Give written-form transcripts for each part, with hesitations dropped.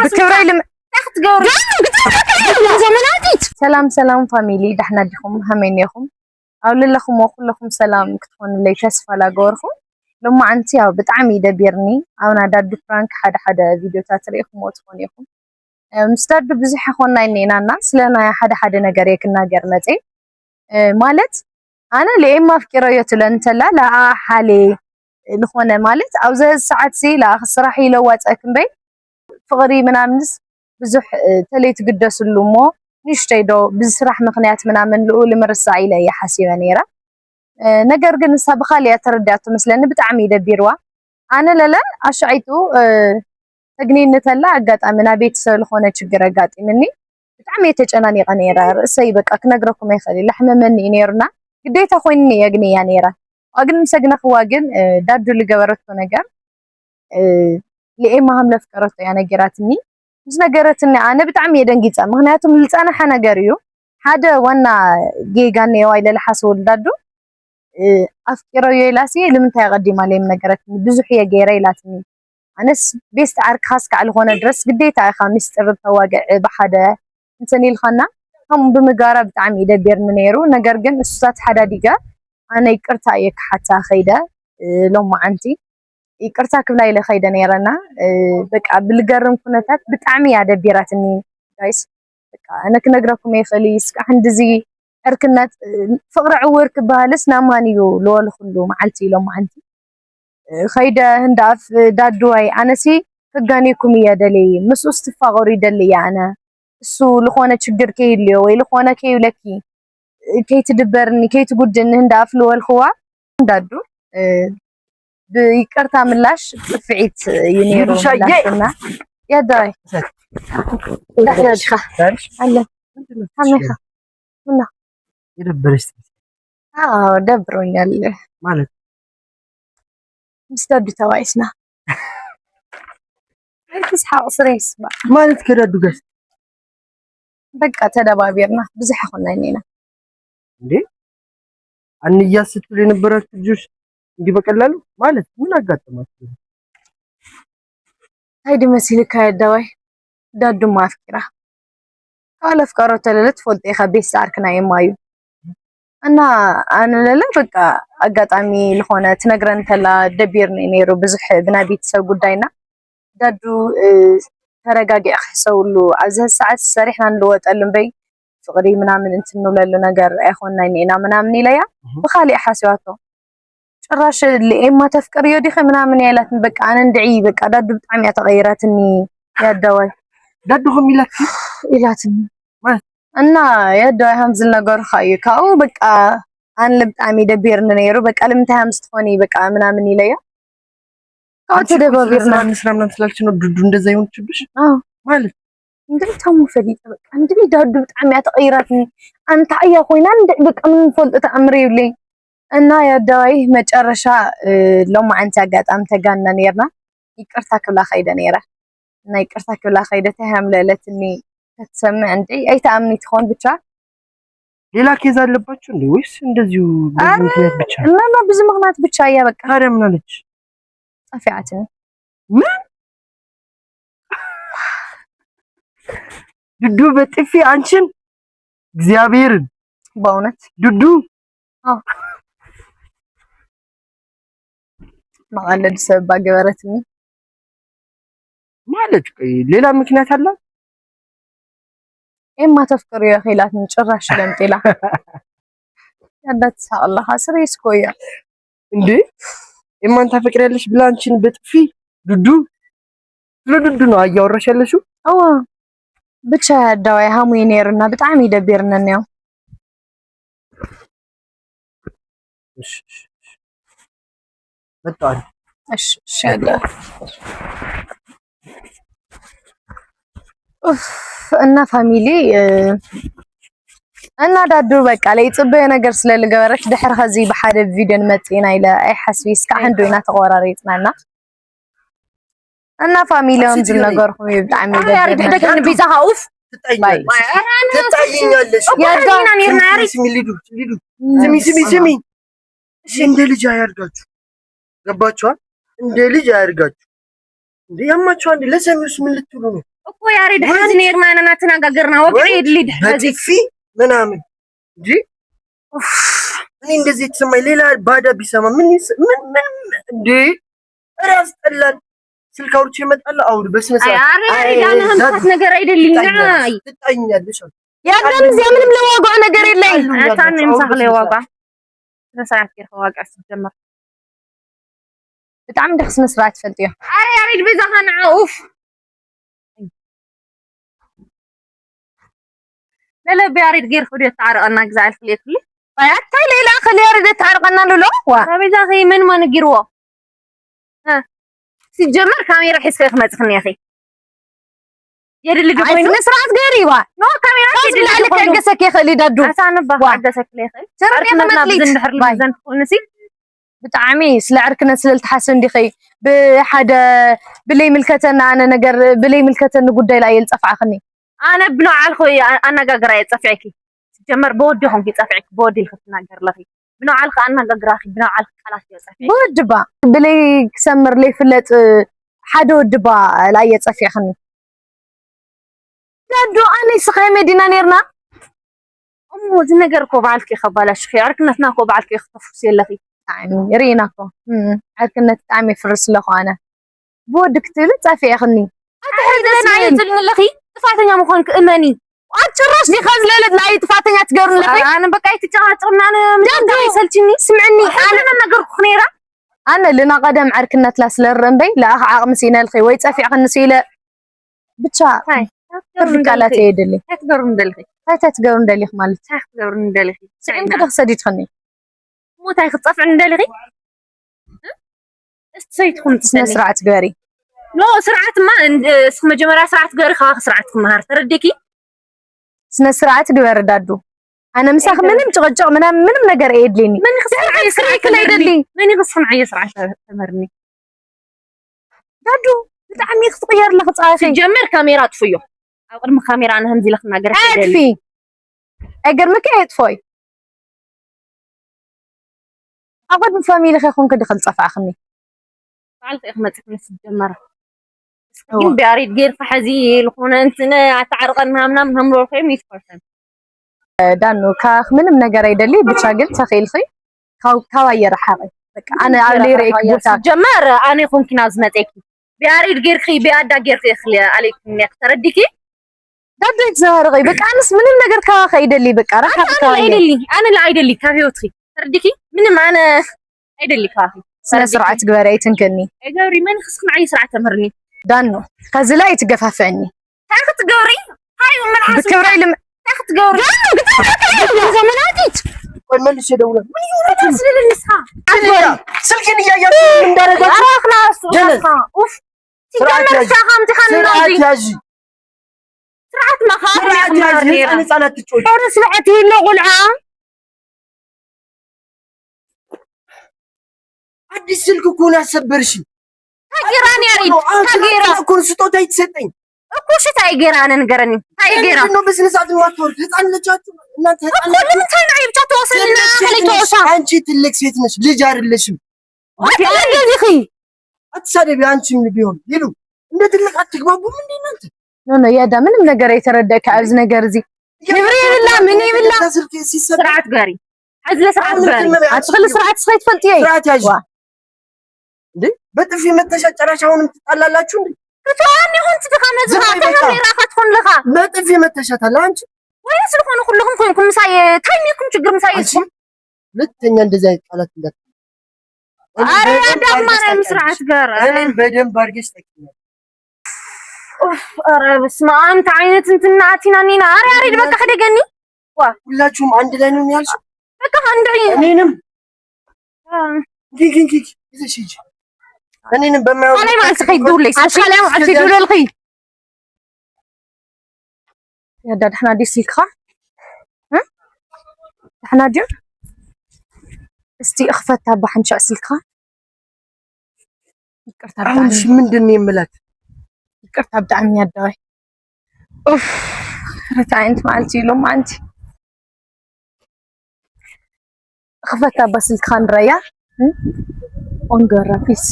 بكبري لما تاخد جوري سلام فاميلي دحنا ديكم همينيكم أقول لكم وكلكم سلام كتكون اللي تسفى لاجوركم لما أنتي أو بتعمي دبيرني أو نادر فرانك حدا فيديو تاتريكم وتفونيكم مستعد بزح أخونا إننا الناس لأن حدا نجاريك الناجر متى مالت أنا ليه ما أفكر يتلنت لا حالي لخونا مالت أو زي الساعات سي لا الصراحة لو واتأكم بي فغري منامنس بزح تليت قدس اللومو نشتيدو بزسرح مقنيات منامن لأول مرسا إلي حسيبا نيرا نجر جنسها بخالي أتردعتو مثلا بتعمي دبيروا أنا لا أشعيتو تجنين نتلا عقد أمنا بيت سلخونة شجرة عقد مني بتعمي تجناني غنيرة رأسي بك أكنجركم يخلي لحمة مني نيرنا قديت أخويني يجني يا نيرة أجن مسجنا خواجن دادو اللي جبرته نجر لإيه ما هم لفكرته يعني جراتني بس نجرتني أنا بتعمي دنجيتا مهنياتهم اللي أنا حنجريو هذا وانا جيجاني وايد الحسول دادو أفكره يلاسي لمن تيغدي مالي من نجرتني بزحية جيري لاتني أنا بيست عارك خاصك على هون درس قديت خامس تواجع بحدا إنساني الخنا هم بمجارة بتعمي دبير منيرو نجرجن السات حدا ديجا أنا يكرتا يك حتى خيدا لما عندي يكرتا كبلا إلى خيدا نيرنا بك بالجرم كنتات بتعمي على دبيراتني جايز أنا كنجركم يخليس عند زي أركنات فقر عور كبالس نامانيو لول خلو معلتي لما عندي خيدا هنداف دادوي أنا سي فقانيكم يا دلي مس استفاغوري دلي أنا السو لخوانة شجر كي اللي وي لخوانة كي ولكي كي تدبرني كي تقول جن هنداف لو الخوا دادو بيكرتا ملاش فعيت ينيرو ملاشنا يا داي لا خا الله حميخا منا يدبرش دبروني مالك مستبد توايسنا تصحى قصريس مالك كده دقست بقى تدبابيرنا بزح خلنا نينا እንዴ አንያ ስትል የነበራችሁ ልጆች እንዲህ በቀላሉ ማለት ምን አጋጠማችሁ? هيدي مسيلك هيدوي دادو ما فكرة قال فكرة تلالت فولتي خبيس ساركنا يمايو أنا لا بقى أقاطعمي لخونة تنقرن تلا دبيرني نيرو بزح بنابيت سو قداينا دادو ترقاقي أخسولو عزها الساعات السريحنا نلوت ألم بي فقري منامن انتنو لالو نقر اخونا نينا منامني ليا بخالي احاسيواتو شراش اللي اما تفكر يوديخي منامن يالاتن بك انا ندعي بك دادو بطعمي تغيراتني يا الدواي دادوهم يلاتن يلاتن انا يا الدواي همزل نقر خايو كاو بك انا اللي بطعمي دبيرن نيرو بك ألمتها مستفوني بك منامني ليا كاو تدبابيرنا نسرا من سلالتنا دودو እንደዛ ይሆንችብሽ ማለት እንደም ታሙ ፈዲት በቃ እንደም ዳዱ በጣም ያተቀይራትኒ አንተ አያ ኮይና በቃ ምን ፈልጥ ተአምሪውልኝ እና ያዳይ መጨረሻ ለማ አንተ አጋጣም ተጋና ነርና ይቅርታ ክብላ ኸይደ ነራ እና ይቅርታ ክብላ ኸይደ ተሃምለለትኒ ተሰምዕ እንዴ አይታምኒ ትሆን ብቻ ሌላ ኬዝ አለባችሁ እንዴ ወይስ እንደዚሁ ምክንያት ብቻ እና ብዙ ምክንያት ብቻ ያ በቃ ታዲያ ምን አለች ጣፊያትኒ ምን ዱዱ በጥፊ አንቺን እግዚአብሔርን በእውነት ዱዱ ማለድ ሰባ ገበረትኒ ማለት ሌላ ምክንያት አለ እማ ተፍከሩ ያ ኺላትን ጭራሽ ለምጤላ ያዳት ሰአላህ አስሪስ ኮያ እንዴ እማን ታፈቅሪያለሽ ብላ አንቺን በጥፊ ዱዱ ለዱዱ ነው አያወራሽ ያለሽው አዎ ብቻ ያዳዋይ ሃሙ ይኔርና በጣም ይደብርና ነው እሺ በጣም እሺ ሻላ እና ፋሚሊ እና ዳዱ በቃ ላይ ጽበየ ነገር ስለልገበረች ድሕር ከዚ በሓደ ቪድዮ መጥና ኢለ አይ ሓስቢስ ካሕንዶ ኢና ተቆራሪጥናና እና ፋሚሊውን ዝነገርኩም ይብጣም ይደብር ደደከን ቢዛ ሃውፍ ትጣይኛለሽ ያዳና ነርና ያሪ ስሚ እሺ እንደ ልጅ አያርጋችሁ ገባችኋል እንደ ልጅ አያርጋችሁ እንደ ያማችሁ አንድ ለሰሚውስ ምን ልትሉ ነው وياري دحزي نيرنا أنا نتناقرنا وقعي اللي دحزي في منامن جي እኔ እንደዚህ ተሰማኝ ሌላ ባዳ ቢሰማ ምን እንዴ ራስ ጠላን ስልክ አውርቼ እመጣለሁ አውር በስነ ስርዓት አሬ ያንህም ታት ነገር አይደልኝ አይ ትጣኛለሽ ያዳም እዚያ ምንም ለዋጋው ነገር የለኝ አታን ምሳለ ዋጋ ስነስርዓት ይርኸ ዋጋ ሲጀመር በጣም ደስ ስነስርዓት ፈልጥዮ አሬ ያሪድ በዛኸና ኡፍ لا بياريد غير خدي تعرقنا غزال فليكلي فياتاي ليلا خلي ياريد تعرقنا لولو وا بيزا خي من ما نغيروا ها سيجمر كاميرا حسك مصخني يا اخي يد اللي جوي نسرات غيري وا نو كاميرا يد اللي عليك يغسك يا خلي دادو اسانبا عدسك لي خي سرنا بزندحر لزن نسي بطعمي سلعركنا سلتحسن دي خي بحدا بلي ملكتنا انا نجر بلي ملكتنا غداي لا يلصفعخني أنا بنو عالخوي أنا قاقرا يتصفعكي تجمر بودهم في تصفعك بودي الختناقر لخي بنو عالخ أنا قاقراخي بنو عالخ خلاص يتصفعك بودبا بلي كسمر لي فلت حدو دبا لا يتصفعخني دادو أنا سخي مدينة نيرنا أمو زنقر كو بعالكي خبالاش خي عركنتنا كو بعالكي خطفوسي لخي تعمي ريناكو عركنت تعمي فرس لخو أنا بودك تلت تصفعخني أتحدثنا عيطلنا لخي ጥፋተኛ መሆን ከእመኒ አጭራሽ ዲ ኸዝለለት ላይ ጥፋተኛ ትገሩን ለኸ አነ በቃ ይተጫጫውና ምን ይሰልችኒ ስምعني አነ ነገርኩ ኸኔራ አነ ለና ቀደም ዓርክነት ላስለረን በይ ለአኽ ዓቅምሲና ለኸ ወይ ጻፊዕ ከንሲለ ብቻ ታይ ተርቃላት ይደል ተትገሩን ደልኸ ታይ ተትገሩን ደልኸ ማለት ተትገሩን ደልኸ ስዕን ከደሰዲት ኸኒ ሞታይ ክጻፍዕ እንደልኸ استسيتكم سرعة غاري لا سرعة ما اسم مجمرة سرعة غاري خاخ سرعة مهار تردكي سنة سرعة غاري دادو أنا مساخ منهم تغجع منهم نجار إيدليني من يخصني سرعة كلا يدلي من يخصني سرعة تمرني دادو بتعمي تغير لك صافي جمر كاميرات فيه أول ما كاميرا أنا همزي لك نجار إيدلي أجر مكيت فوي أقعد من فاميلي خيخون كده خلص أفعخني فعلت إخمتك من الجمرة ግን ቢያሪድ ጌርካ ሕዚ ልኾነ እንትነ አታዓርቀና ምናምን ምናምን ወልከ 100% ዳኑ ካኽ ምንም ነገር አይደሊ ብቻ ግን ተኺልኺ ካዋየ ረሓቂ በቃ አነ አብሊ ረይክ ቦታ ጀመር አነ ኮንኪና ዝመፀኪ ቢያሪድ ጌርኺ ቢያዳ ጌርኺ እኽሊ አለይኩም ያክተረዲኪ ዳድክ ዘርቂ በቃ አንስ ምንም ነገር ካኸ አይደሊ በቃ ረሓቂ ካኸ አይደሊ አነ ላ አይደሊ ካህዮትኺ ተረዲኪ ምንም አነ አይደሊ ካኺ ስነ ስርዓት ግበሪ አይትንከኒ አይገብሪ ምን خصك معي سرعه تمرني دانو كازلا يتقفافعني تاخذ قوري هاي من حاسب بكبري لم تاخذ قوري دانو زماناتك قول مالش دوله من يورات تسلل النسخه سلكني يا من درجه خلاص اوف تجمع شاخه امتحان النادي سرعه ما خاف انا صلاه تشوي سرعه هي اللي قلعه አዲስ ስልክ እኮ ነው ያሰበርሽኝ ታይገራን ያሪድ ታይገራ እኮ ስጦታ ይተሰጠኝ እኮ ታይገራን ንገረኝ ታይገራ ነው በስነ ሰዓት ማትወርድ ህፃን ልጃችሁ እናንተ ህፃን ለምን ታይናይ ብቻ ተወሰልና ከለቶሳ አንቺ ትልቅ ሴት ነሽ ልጅ አይደለሽም እንደዚህ ኺ አትሳደቢ አንቺም ቢሆን ይሉ እንደ ትልቅ አትግባቡም እንዴ እናንተ ኖ ያዳ ምንም ነገር የተረዳከ አብዝ ነገር እዚ ክብሪ ይብላ ምን ይብላ ስርዓት ጋሪ አዝለ ስርዓት ጋሪ አትخل ስርዓት ስኸይት ፈልጥዬ ስርዓት ያዥ እንዴ በጥፊ መተሻጨራሻውንም ትጣላላችሁ እንዴ ከተዋን ይሁን ትተካመዝራ ተመሪራፋት ሆን ለኻ በጥፊ መተሻታል አንቺ ወይስ ለሆነ ሁሉም ኮንኩም ሳይ ታይሚኩም ችግር ሳይ ሁለተኛ እንደዛ ቃላት እንዳት አረ ያዳማና መስራት ጋር እኔን በደንብ አርገሽ ተከኝ አረ በስመ አብ ታይነት እንትናቲና ኒና አረ አሪድ በቃ ሄደገኒ ዋ ሁላችሁም አንድ ላይ ነው የሚያልሽው በቃ አንድ ላይ እኔንም ጊጊ ይዘሽጂ እኔንም በማያው እኔ ማለት ኸይዱልኝ ሰላም አትዱልልኺ يا داد احنا دي سلكها ها احنا دي استي اخفتها بحنشا سلكها يكرتها عاونش ምንድን ይምላት ይከርታ በጣም ያዳይ ኡፍ ረታይንት ማለት ይሎም አንቺ اخفتها بسلكها نريا اونغرا ፊስ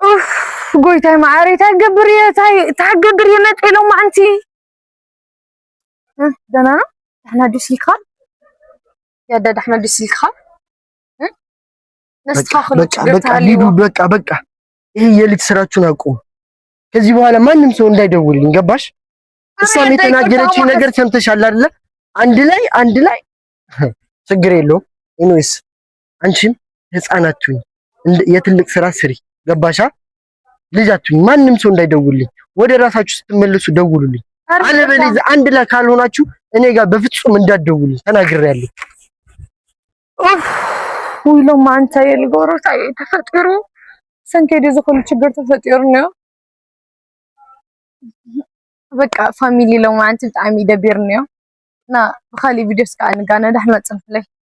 ኡፍ ጎይታይ ማዕሪ ታገብር የመጤለው ማንቺ ደህና ነው احنا دي سيخال يا داد احنا دي سيخال نستخخل በቃ ይሄ የልጅ ስራችሁን አቁም ከዚህ በኋላ ማንም ሰው እንዳይደውልኝ ገባሽ እሷም የተናገረችኝ ነገር ሰምተሻል አይደለ አንድ ላይ ችግር የለውም ኢንዌስ አንቺም ህፃናቱኝ የትልቅ ስራ ስሪ ገባሻ ልጃቱኝ ማንም ሰው እንዳይደውልኝ ወደ ራሳችሁ ስትመለሱ ደውሉልኝ አለበለዚያ አንድ ላይ ካልሆናችሁ እኔ ጋር በፍጹም እንዳትደውልኝ ተናግሬያለሁ ወይ ለማንተ የልጎሮታ ተፈጥሮ ሰንከደ ዝኩል ችግር ተፈጥሮ ነው በቃ ፋሚሊ ለማንተ በጣም ይደብር ነው እና በخالي ቪዲዮስ ካን ጋር ነዳህ መጽንፍ ላይ